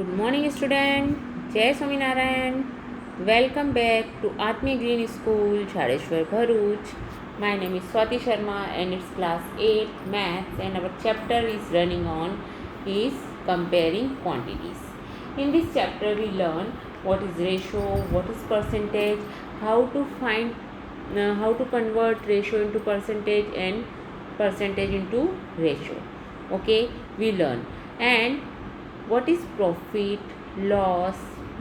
Good morning, student. Jai Swaminarayan. Welcome back to Atmi Green School, Chadeshwar, Bharuch. My name is Swati Sharma and it's class 8 maths and our chapter is running on is comparing quantities. In this chapter we learn what is ratio, what is percentage, how to find how to convert ratio into percentage and percentage into ratio. Okay, we learn. And what is profit, loss,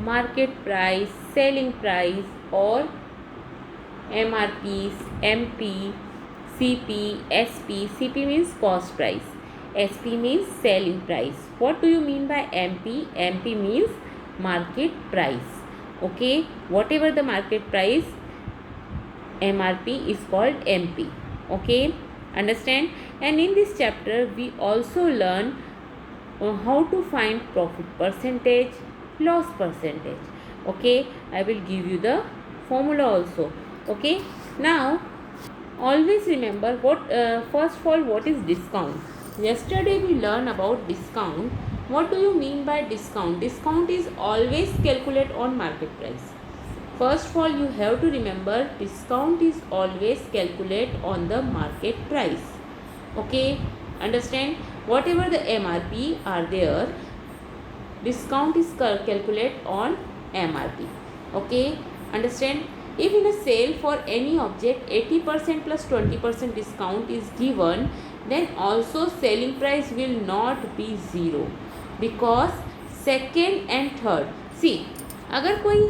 market price, selling price or MRPs, MP, CP, SP. CP means cost price. SP means selling price. What do you mean by MP? MP means market price. Okay, whatever the market price, MRP is called MP. Okay, understand? And in this chapter we also learn how to find profit percentage, loss percentage. Okay, I will give you the formula also. Okay, now always remember what first of all, what is discount. Yesterday we learned about discount. What do you mean by discount? Discount is always calculate on market price. First of all, you have to remember discount is always calculate on the market price. Okay, understand? Whatever the MRP are there, discount is calculate on MRP. Okay, understand? If in a sale for any object 80% plus 20% discount is given, then also selling price will not be zero, because second and third, see, अगर कोई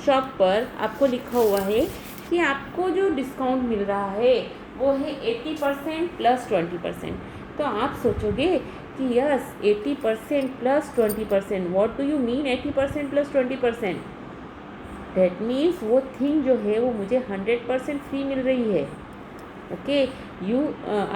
shop पर आपको लिखा हुआ है कि आपको जो डिस्काउंट मिल रहा है वो है 80% प्लस 20%, तो आप सोचोगे कि yes 80% plus 20%, what do you mean 80% plus 20%? That means वो थिंग जो है वो मुझे 100% फ्री मिल रही है. ओके,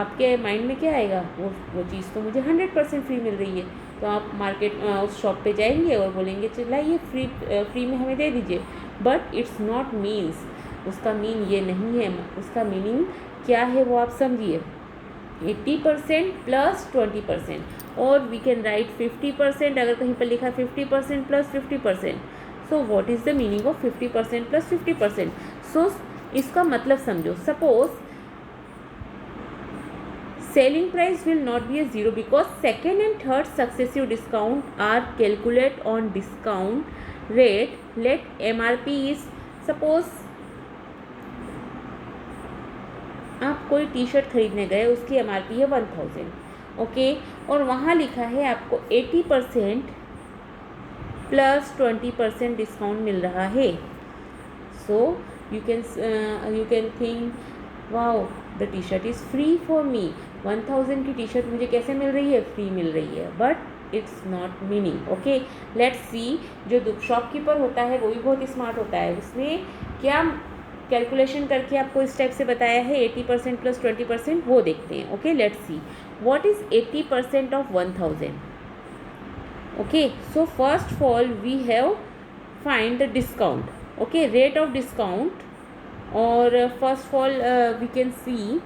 आपके माइंड में क्या आएगा? वो चीज़ तो मुझे 100% फ्री मिल रही है. तो आप मार्केट उस शॉप पे जाएंगे और बोलेंगे चलाइए फ्री में हमें दे दीजिए. बट इट्स नॉट मीन्स, उसका मीन ये नहीं है. उसका मीनिंग क्या है वो आप समझिए. 80% प्लस 20%, और वी कैन राइट 50%. अगर कहीं पर लिखा 50% plus 50%, so what is the meaning of 50% plus 50%? सो इसका मतलब समझो. Suppose selling price will not be a zero because second and third successive discount are calculated on discount rate. Let MRP is, suppose आप कोई T shirt खरीदने गए, उसकी MRP है 1000. Okay, और वहाँ लिखा है आपको 80% प्लस 20% डिस्काउंट मिल रहा है. So you can think wow the T shirt is free for me. 1000 की टी शर्ट मुझे कैसे मिल रही है? फ्री मिल रही है. But it's not meaning. Okay, let's सी. जो शॉपकीपर होता है वो भी बहुत स्मार्ट होता है. उसने क्या कैलकुलेशन करके आपको इस टाइप से बताया है 80% प्लस 20%, वो देखते हैं. Okay, let's see what is 80% of 1000. Okay, so first of all we have find the discount. Okay, rate of discount. और first of all we can see,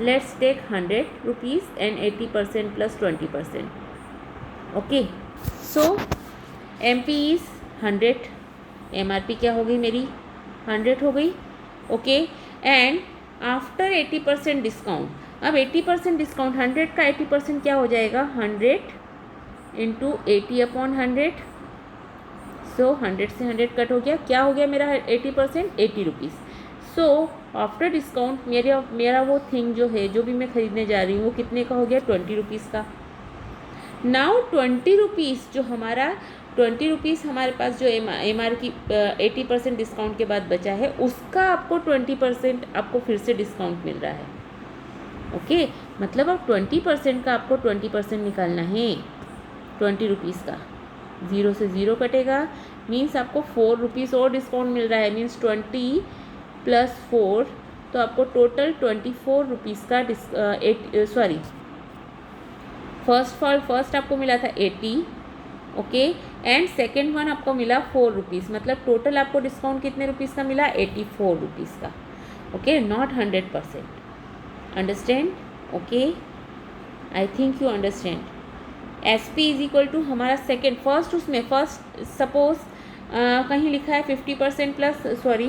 let's take 100 rupees and 80% plus 20%. okay, so MP is 100. MRP क्या हो गई मेरी? 100 हो गई. Okay, and after 80% discount, अब 80% discount, 100 का 80% क्या हो जाएगा? 100 इंटू 80 अपॉन 100. सो 100 से 100 कट हो गया. क्या हो गया मेरा 80%? 80 रुपीज़. सो आफ्टर डिस्काउंट मेरा वो थिंग जो है, जो भी मैं ख़रीदने जा रही हूँ, वो कितने का हो गया? 20 रुपीज़ का. नाउ 20 रुपीज़ जो हमारा 20 रुपीज़ हमारे पास जो MR की 80% डिस्काउंट के बाद बचा है, उसका आपको 20% आपको फिर से डिस्काउंट मिल रहा है. ओके, मतलब अब 20% का आपको 20% निकालना है. 20 रुपीज़ का 0 से 0 कटेगा, मीन्स आपको 4 रुपीज़ और डिस्काउंट मिल रहा है. मीन्स 20 प्लस 4, तो आपको टोटल 24 रुपीज़ का सॉरी, फर्स्ट आपको मिला था 80. ओके, एंड सेकेंड वन आपको मिला 4 रुपीज़. मतलब टोटल आपको डिस्काउंट कितने रुपीज़ का मिला? 84 रुपीज़ का. Okay, not 100%. Understand? Okay, I think you understand. S P is equal to हमारा सेकेंड, फर्स्ट उसमें फर्स्ट सपोज कहीं लिखा है 50% plus, sorry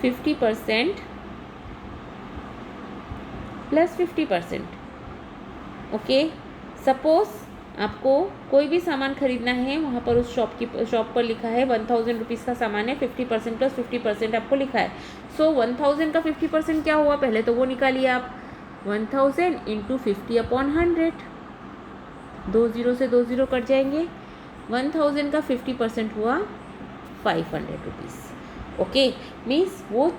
50% plus 50%। Okay, suppose आपको कोई भी सामान खरीदना है, वहाँ पर उस शॉप पर लिखा है 1000 रुपीज़ का सामान है, 50% प्लस 50% आपको लिखा है। सो 1000 का 50% क्या हुआ, पहले तो वो निकालिए आप, 1000 इंटू 50 अपॉन 100, 2 0 से 2 0 कट जाएंगे। 1000 का 50% हुआ 500 रुपीज़। ओके, मीन्स वो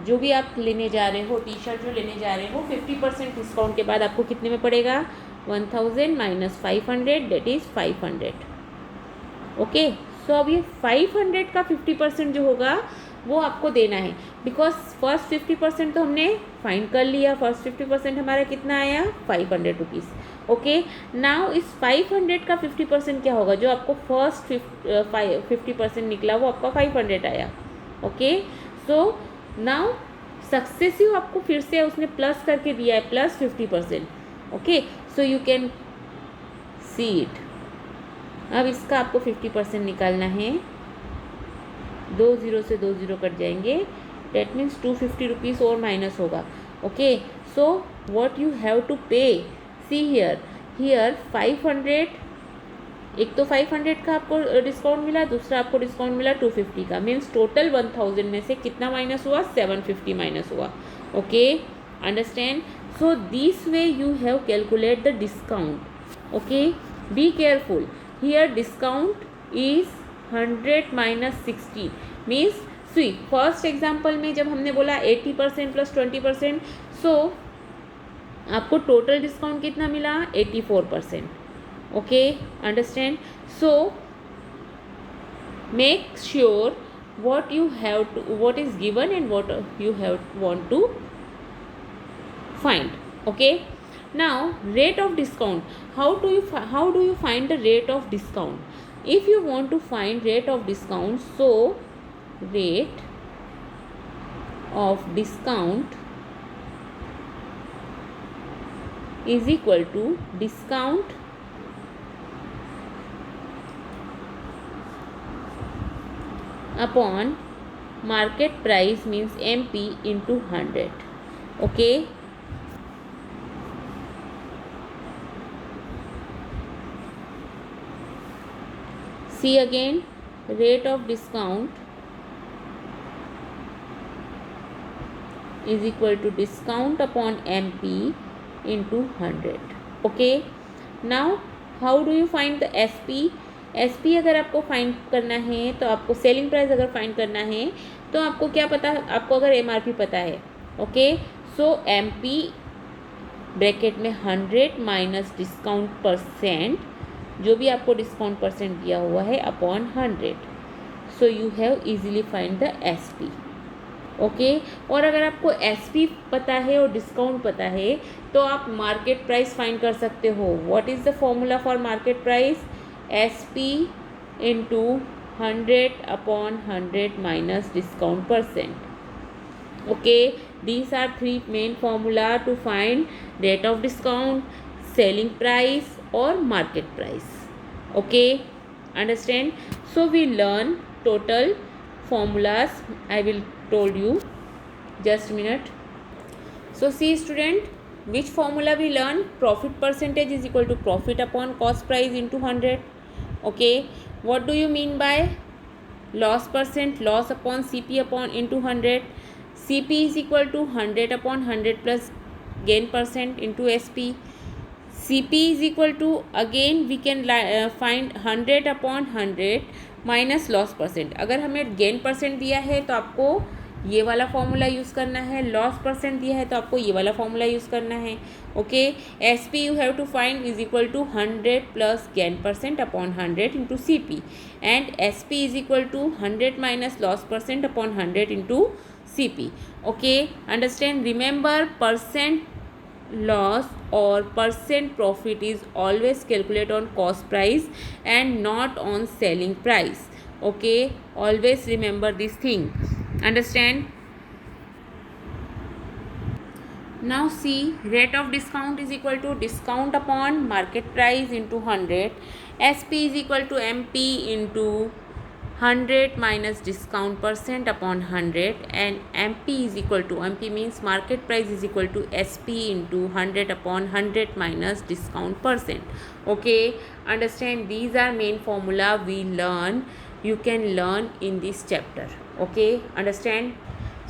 जो भी आप लेने जा रहे हो, टी शर्ट जो लेने जा रहे हो, 50% डिस्काउंट के बाद आपको कितने में पड़ेगा, 1000 माइनस 500 दैट इज़ 500। ओके, सो अब ये 500 का 50% जो होगा वो आपको देना है, बिकॉज फर्स्ट 50% तो हमने फाइंड कर लिया। फर्स्ट 50% हमारा कितना आया, 500 रुपीज़। ओके, नाउ इस 500 का 50% क्या होगा, जो आपको फर्स्ट 50% निकला वो आपका 500 आया। ओके, सो नाउ सक्सेसिव आपको फिर से उसने प्लस करके दिया है, plus 50%। Okay, so you can see it. अब इसका आपको 50% निकालना है, 2 0 से 2 0 कट जाएंगे, डेट मीन्स 250 रुपीज़ और माइनस होगा। Okay, so what you have to pay, see here 500, एक तो 500 का आपको डिस्काउंट मिला, दूसरा आपको डिस्काउंट मिला 250 का, मीन्स टोटल 1000 में से कितना माइनस हुआ, 750 माइनस हुआ। Okay, understand. So this way you have calculate the discount. Okay, be careful, here discount is 100 minus 60, means see first example में जब हमने बोला 80% प्लस 20%, सो आपको टोटल डिस्काउंट कितना मिला, 84%। Okay, understand. So make sure what you have to, what is given and what you have want to find. Okay, now rate of discount, how do you find the rate of discount? If you want to find rate of discount, so rate of discount is equal to discount upon market price, means MP into 100. Okay, see again, rate of discount is equal to discount upon MP into 100. Okay, now how do you find the SP? SP अगर आपको find करना है, तो आपको selling price अगर find करना है, तो आपको क्या पता, आपको अगर MRP पता है। ओके, सो MP ब्रैकेट में 100 माइनस डिस्काउंट परसेंट, जो भी आपको डिस्काउंट परसेंट दिया हुआ है, upon 100, so you have easily find the SP। Okay, और अगर आपको SP पता है और डिस्काउंट पता है, तो आप मार्केट प्राइस फाइंड कर सकते हो। What is the formula for market price, SP into 100 upon 100 minus discount percent. Okay, these are 3 main formula to find rate of discount, selling price or market price. Okay, understand? So we learn total formulas. I will told you, just a minute. So see student, which formula we learn, profit percentage is equal to profit upon cost price into 100. Okay, what do you mean by loss percent, loss upon CP upon into 100. CP is equal to 100 upon 100 plus gain percent into SP. CP is equal to, again we can find 100 upon 100 minus loss percent. अगर हमें gain percent दिया है तो आपको ये वाला formula use करना है, लॉस परसेंट दिया है तो आपको ये वाला फॉर्मूला यूज़ करना है। Okay, SP you have to find is equal to 100 plus gain percent upon 100 into CP, and SP is equal to 100 minus loss percent upon 100 into CP. Okay, understand, remember percent loss or percent profit is always calculated on cost price and not on selling price. Okay, always remember this thing. Understand? Now see, rate of discount is equal to discount upon market price into 100. SP is equal to MP into 100 minus discount percent upon 100, and MP is equal to, MP means market price, is equal to SP into 100 upon 100 minus discount percent. Okay, understand, these are main formula we learn, you can learn in this chapter. Okay, understand.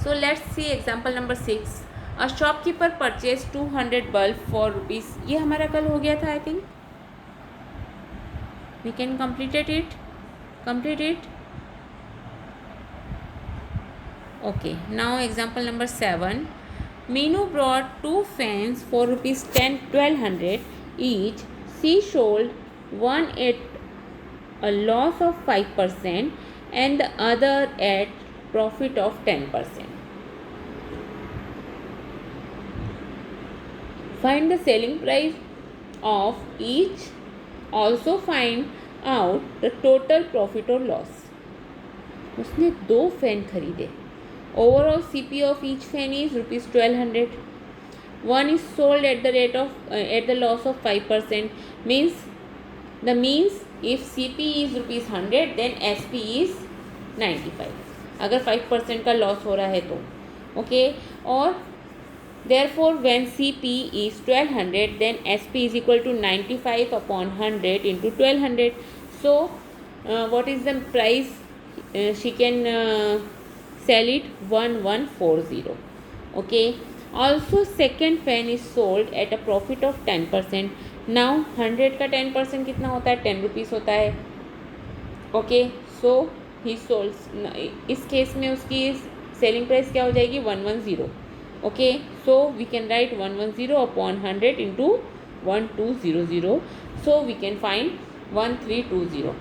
So let's see example number 6. A shopkeeper purchased 200 bulb for rupees. ये हमारा कल हो गया था, I think. We can complete it. Complete it. Okay. Now example number 7. Meenu brought 2 fans for rupees 1200 each. She sold one at a loss of 5% and the other at profit of 10%. Find the selling price of each. Also find out the total profit or loss. उसने 2 fan खरीदे. Overall CP of each fan is rupees 1200. One is sold at the rate of at the loss of 5%. Means if CP is rupees 100 then SP is 95. अगर 5% का loss हो रहा है तो okay. और therefore when CP is 1200 then SP is equal to 95 upon 100 into 1200. So what is the price she can sell it? 1140. Okay. Also second fan is sold at a profit of 10%. now 100 का 10% कितना होता है? 10 rupees होता है. Okay. So he sold, इस case में उसकी selling price क्या हो जाएगी? 110. Okay. So we can write 110 upon 100 into 1200. So we can find 1320.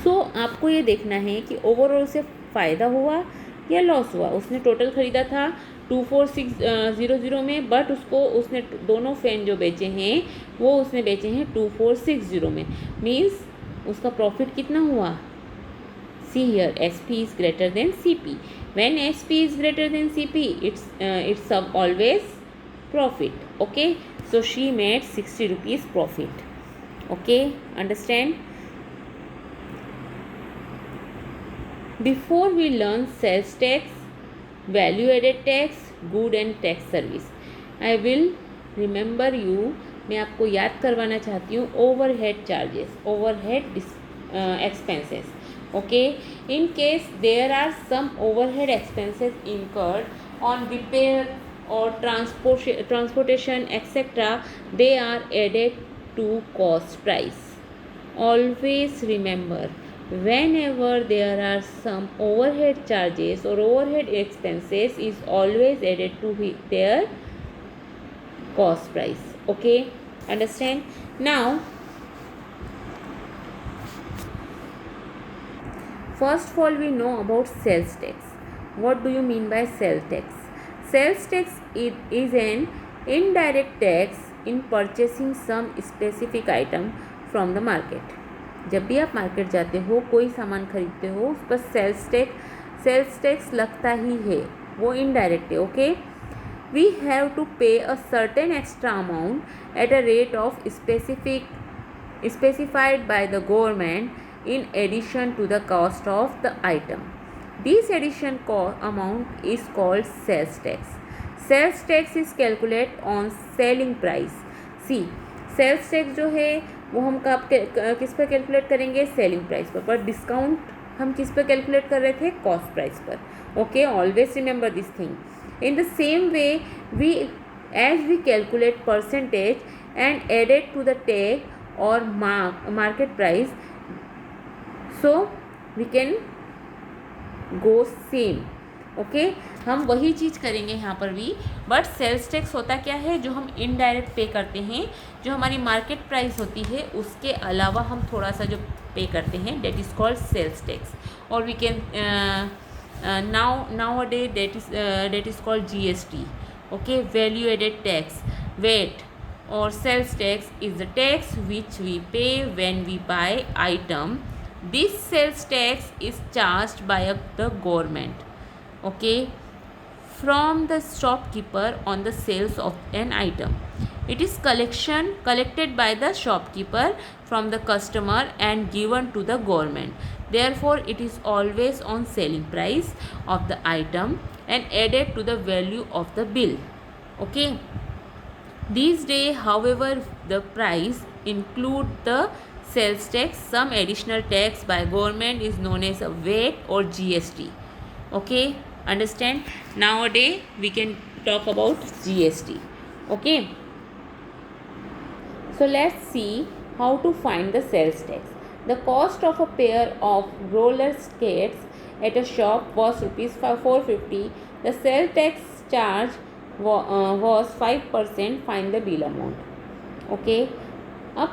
So आपको ये देखना है कि ओवरऑल से फ़ायदा हुआ या लॉस हुआ. उसने टोटल ख़रीदा था 24600 में, बट उसने दोनों फ़ैन जो बेचे हैं वो उसने बेचे हैं 2460 में. मीन्स उसका प्रॉफिट कितना हुआ? See here, SP is greater than CP. When SP is greater than CP, it's always profit. Okay, so she made 60 rupees profit. Okay, understand? Before we learn sales tax, value added tax, good and tax service, I will remember you, मैं आपको याद करवाना चाहती हूँ overhead charges, overhead expenses. Okay, in case there are some overhead expenses incurred on repair or transportation etc., they are added to cost price. Always remember, whenever there are some overhead charges or overhead expenses is always added to their cost price. Okay, understand? Now first of all, we know about sales tax. What do you mean by sales tax? Sales tax is an indirect tax in purchasing some specific item from the market. जब भी आप market जाते हो, कोई सामान खरीदते हो, उस पर सेल्स टैक्स लगता ही है, वो इनडायरेक्ट है. ओके. वी हैव टू पे a certain extra amount at a rate of specified by the government in addition to the cost of the item. This addition amount is called sales tax. Sales tax is calculated on selling price. See, sales tax जो है वो हम किस पर calculate करेंगे? Selling price पर. पर discount हम किस पर कैलकुलेट कर रहे थे? कॉस्ट प्राइस पर. Okay, always remember this thing. In the same way as we calculate percentage and add it to the tag or market price, so we can go same. Okay, हम वही चीज़ करेंगे यहाँ पर भी. बट सेल्स टैक्स होता क्या है? जो हम इनडायरेक्ट पे करते हैं, जो हमारी मार्केट प्राइस होती है उसके अलावा हम थोड़ा सा जो पे करते हैं, that is called sales tax. और we can now a day that is called GST. Okay, value added tax, VAT. or sales tax is the tax which we pay when we buy item. This sales tax is charged by the government. Okay, from the shopkeeper on the sales of an item. It is collected by the shopkeeper from the customer and given to the government. Therefore, it is always on selling price of the item and added to the value of the bill. Okay. These days, however, the price include the sales tax. Some additional tax by government is known as a VAT or GST. Okay, understand? Nowadays, we can talk about GST. Okay. So let's see how to find the sales tax. The cost of a pair of roller skates at a shop was rupees 450. The sales tax charge was 5%. Find the bill amount. Okay, अब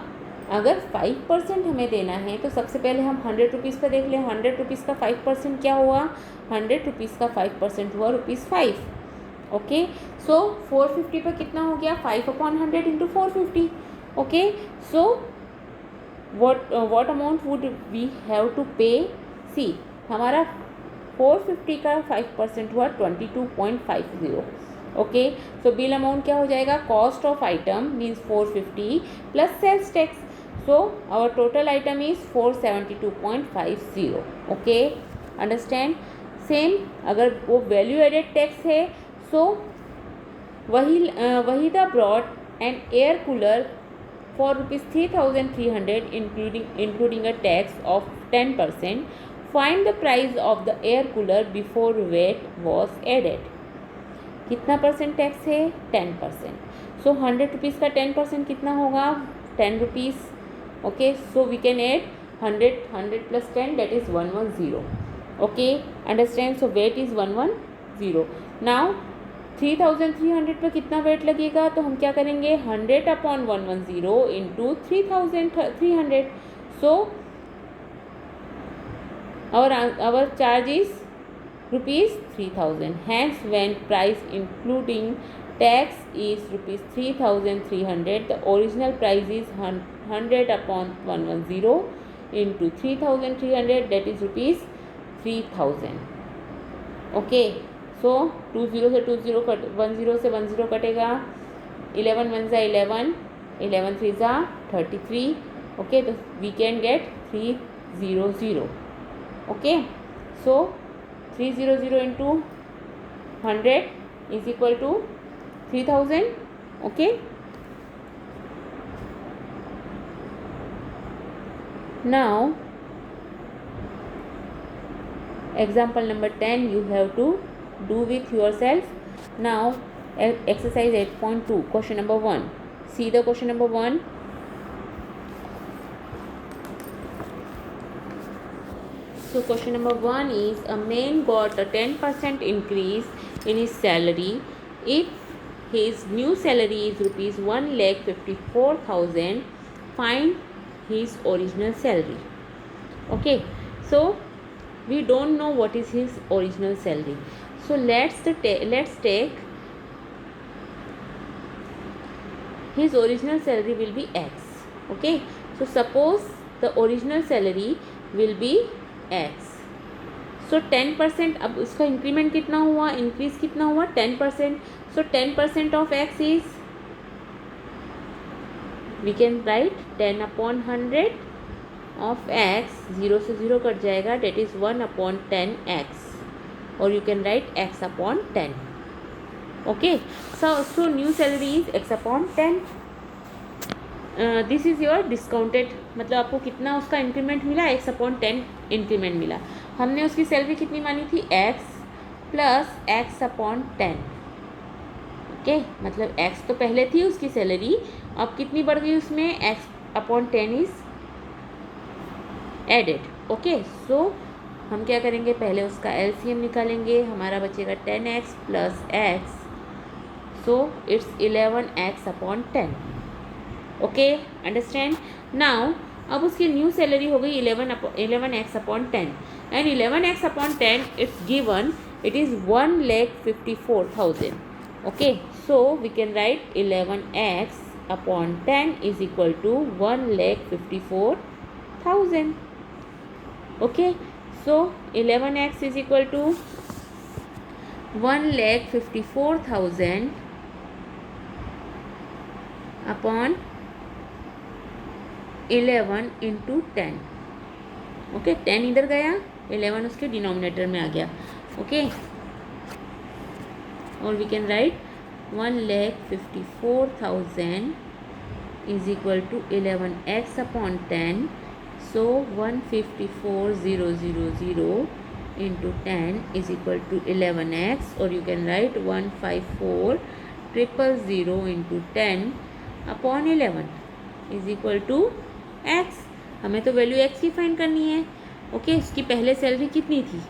अगर 5% हमें देना है तो सबसे पहले हम 100 rupees पर देख लें. 100 रुपीज़ का 5% क्या हुआ? 100 रुपीज़ का 5% हुआ ₹5. ओके, सो 450 पर कितना हो गया? 5/100 into 450. Okay, so what amount would we have to pay? सी, हमारा 450 का 5% हुआ 22.50. ओके, सो बिल अमाउंट क्या हो जाएगा? Cost of item means 450 plus sales tax. So our total item is 472.50. Okay, understand? Same अगर वो वैल्यू एडेड टैक्स है, so Waheeda brought an air cooler for ₹3,300 including a tax of 10%. Find the price of the air cooler before VAT was added. कितना percent tax है? 10%. सो 100 rupees का 10% कितना होगा? 10 rupees. Okay, so we can add 100 plus 10 that is 110. Okay, understand? So wait is 110. Now 3,300 पर कितना wait लगेगा? तो हम क्या करेंगे? 100/110 into 3,300. So our charge is ₹3,000. Hence, when price including tax is ₹3,300, the original price is 100/110 into 3,300, that is ₹3,000. Okay, सो 20 से 20 cut 10 से 10 कटेगा. 11 1 ज़ा 11, 11 3 ज़ा 33. ओके, तो we can get 300. Okay, so 300 into 100 is equal to 3,000. Okay, now example number 10 you have to do with yourself. Now exercise 8.2, question number 1. See the question number 1. So question number 1 is a man got a 10% increase in his salary. If his new salary is ₹1,54,000, find his original salary. Okay, so we don't know what is his original salary. So let's take his original salary will be X. Okay, so suppose the original salary will be X. So 10%, अब उसका increment कितना हुआ? Increase कितना हुआ? 10%. So 10% of X is, we can write 10/100 of X. 0 से 0 cut जाएगा, that is 1/10X, or you can write X/10. Okay, so new salary is X/10. This is your discounted, मतलब आपको कितना उसका इंक्रीमेंट मिला? X/10 इंक्रीमेंट मिला. हमने उसकी सैलरी कितनी मानी थी? X plus X/10. ओके, मतलब X तो पहले थी उसकी सैलरी, अब कितनी बढ़ गई उसमें? X/10 is added. ओके, सो हम क्या करेंगे? पहले उसका LCM निकालेंगे. हमारा बचेगा 10X plus X, so it's 11X/10. Okay, understand? Now अब उसकी न्यू सैलरी हो गई 11X/10, and 11X/10 it's given, it is 1,54,000. Okay, so we can write 11X/10 is equal to 1,54,000. Okay, so 11X is equal to 1,54,000 upon 11 into 10. Okay, 10 इधर गया, 11 उसके denominator में आ गया. Okay, और we can write 1,54,000 is equal to 11x upon 10. So 154,000 into 10 is equal to 11x, or you can write 154,000 into 10 upon 11 is equal to x. हमें तो value x की find करनी है. ओके, इसकी पहले सैलरी कितनी थी?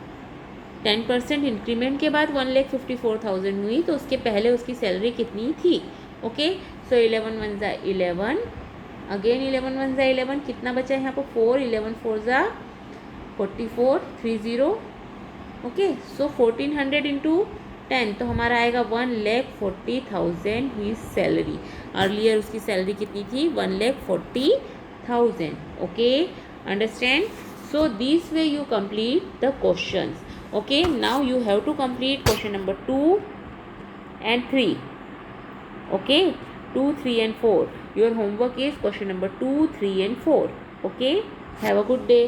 10% इंक्रीमेंट के बाद 1,54,000 हुई, तो उसके पहले उसकी सैलरी कितनी थी? ओके, सो 11 1 ज़ा 11, अगेन 11 1 ज़ा 11, कितना बचा है यहाँ पर? 4, 11 4 ज़ा 44, 30. ओके, सो 1400 इंटू 10, तो हमारा आएगा 1,40,000 ही सैलरी. अर्लियर उसकी सैलरी कितनी थी? 1,40,000. Okay, understand? So this way you complete the questions. Okay, now you have to complete question number 2 and 3. Okay, 2, 3 and 4. Your homework is question number 2, 3 and 4. Okay, have a good day.